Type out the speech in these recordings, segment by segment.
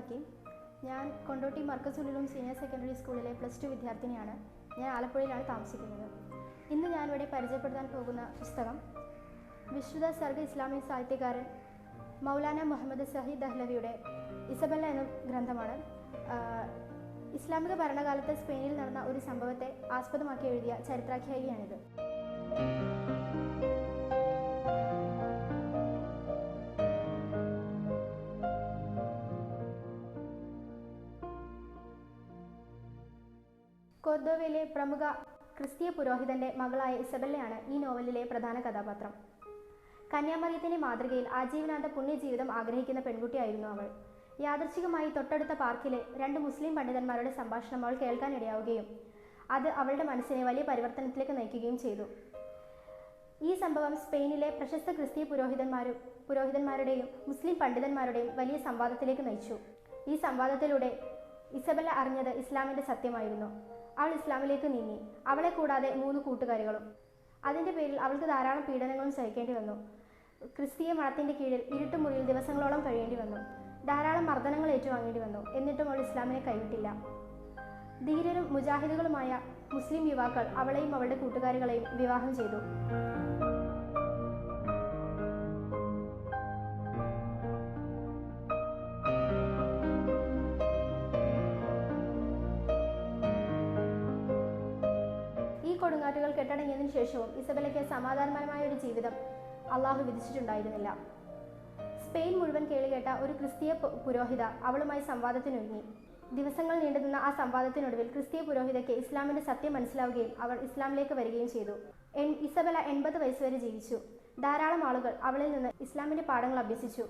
ഹക്കീം. ഞാൻ Kondotty Markaz ഉലുലൂം senior secondary സ്കൂളിലെ +2 വിദ്യാർത്ഥിനിയാണ്. ഞാൻ ആലപ്പുഴയിലാണ് താമസിക്കുന്നത്. ഇന്ന് ഞാനിവിടെ പരിചയപ്പെടുത്താൻ പോകുന്ന പുസ്തകം വിശുദ്ധ സർഗ ഇസ്ലാമിക് സാഹിത്യകാരൻ മൗലാന മുഹമ്മദ് സഹീദ് ദഹ്ലവിയുടെ ഇസബെല്ല എന്ന ഗ്രന്ഥമാണ്. ഇസ്ലാമിക ഭരണകാലത്ത് സ്പെയിനിൽ നടന്ന ഒരു സംഭവത്തെ ആസ്പദമാക്കി എഴുതിയ ചരിത്രാഖ്യായികയാണിത്. കോർദോവയിലെ പ്രമുഖ ക്രിസ്തീയ പുരോഹിതന്റെ മകളായ ഇസബെല്ലയാണ് ഈ നോവലിലെ പ്രധാന കഥാപാത്രം. കന്യാമറിയത്തിന്റെ മാതൃകയിൽ ആജീവനാന്ത പുണ്യജീവിതം ആഗ്രഹിക്കുന്ന പെൺകുട്ടിയായിരുന്നു അവൾ. യാദൃച്ഛികമായി തൊട്ടടുത്ത പാർക്കിലെ 2 മുസ്ലിം പണ്ഡിതന്മാരുടെ സംഭാഷണം അവൾ കേൾക്കാനിടയാവുകയും അത് അവളുടെ മനസ്സിനെ വലിയ പരിവർത്തനത്തിലേക്ക് നയിക്കുകയും ചെയ്തു. ഈ സംഭവം സ്പെയിനിലെ പ്രശസ്ത ക്രിസ്തീയ പുരോഹിതന്മാരുടെയും മുസ്ലിം പണ്ഡിതന്മാരുടെയും വലിയ സംവാദത്തിലേക്ക് നയിച്ചു. ഈ സംവാദത്തിലൂടെ ഇസബെല്ല അറിഞ്ഞത് ഇസ്ലാമിന്റെ സത്യമായിരുന്നു. അവൾ ഇസ്ലാമിലേക്ക് നീങ്ങി, അവളെ കൂടാതെ 3 കൂട്ടുകാരികളും. അതിൻ്റെ പേരിൽ അവൾക്ക് ധാരാളം പീഡനങ്ങളും സഹിക്കേണ്ടി വന്നു. ക്രിസ്തീയ മതത്തിൻ്റെ കീഴിൽ ഇരുട്ടുമുറിയിൽ ദിവസങ്ങളോളം കഴിയേണ്ടി വന്നു. ധാരാളം മർദ്ദനങ്ങൾ ഏറ്റുവാങ്ങേണ്ടി വന്നു. എന്നിട്ടും അവൾ ഇസ്ലാമിനെ കൈവിട്ടില്ല. ധീരരും മുജാഹിദുകളുമായ മുസ്ലിം യുവാക്കൾ അവളെയും അവളുടെ കൂട്ടുകാരികളെയും വിവാഹം ചെയ്തു. കൊടുങ്കാറ്റുകൾ കെട്ടടങ്ങിയതിനു ശേഷവും ഇസബെല്ലയ്ക്ക് സമാധാനപരമായ ഒരു ജീവിതം അള്ളാഹു വിധിച്ചിട്ടുണ്ടായിരുന്നില്ല. സ്പെയിൻ മുഴുവൻ കേളുകേട്ട ഒരു ക്രിസ്തീയ പുരോഹിത അവളുമായി സംവാദത്തിനൊരുങ്ങി. ദിവസങ്ങൾ നീണ്ടുനിന്ന ആ സംവാദത്തിനൊടുവിൽ ക്രിസ്തീയ പുരോഹിതയ്ക്ക് ഇസ്ലാമിന്റെ സത്യം മനസ്സിലാവുകയും അവൾ ഇസ്ലാമിലേക്ക് വരികയും ചെയ്തു. ഇസബെല്ല 80 വയസ്സ് വരെ ജീവിച്ചു. ധാരാളം ആളുകൾ അവളിൽ നിന്ന് ഇസ്ലാമിന്റെ പാഠങ്ങൾ അഭ്യസിച്ചു.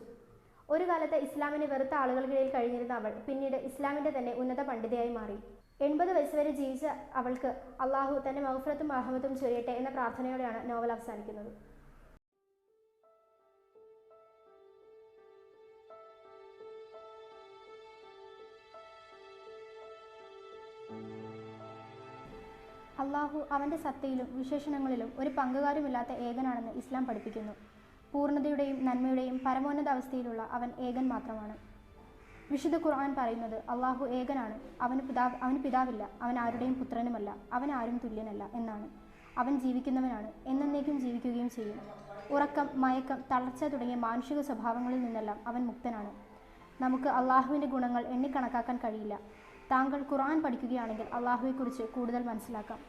ഒരു കാലത്ത് ഇസ്ലാമിനെ വെറുത്ത ആളുകൾക്കിടയിൽ കഴിഞ്ഞിരുന്ന അവൾ പിന്നീട് ഇസ്ലാമിന്റെ തന്നെ ഉന്നത പണ്ഡിതയായി മാറി. 80 വയസ്സ് വരെ ജീവിച്ച അവൾക്ക് അള്ളാഹു തന്റെ മഗ്ഫിറത്തും റഹ്മത്തും ചൊരിയട്ടെ എന്ന പ്രാർത്ഥനയോടെയാണ് നോവൽ അവസാനിക്കുന്നത്. അള്ളാഹു അവന്റെ സത്തയിലും വിശേഷണങ്ങളിലും ഒരു പങ്കുകാരുമില്ലാത്ത ഏകനാണെന്ന് ഇസ്ലാം പഠിപ്പിക്കുന്നു. പൂർണ്ണതയുടെയും നന്മയുടെയും പരമോന്നത അവസ്ഥയിലുള്ള അവൻ ഏകൻ മാത്രമാണ്. വിശുദ്ധ ഖുർആൻ പറയുന്നത് അള്ളാഹു ഏകനാണ്, അവന് പിതാവില്ല, അവൻ ആരുടെയും പുത്രനുമല്ല, അവൻ ആരും തുല്യനല്ല എന്നാണ്. അവൻ ജീവിക്കുന്നവനാണ്, എന്നേക്കും ജീവിക്കുകയും ചെയ്യും. ഉറക്കം, മയക്കം, തളർച്ച തുടങ്ങിയ മാനുഷിക സ്വഭാവങ്ങളിൽ നിന്നെല്ലാം അവൻ മുക്തനാണ്. നമുക്ക് അള്ളാഹുവിൻ്റെ ഗുണങ്ങൾ എണ്ണിക്കണക്കാക്കാൻ കഴിയില്ല. താങ്കൾ ഖുർആൻ പഠിക്കുകയാണെങ്കിൽ അള്ളാഹുവെക്കുറിച്ച് കൂടുതൽ മനസ്സിലാക്കാം.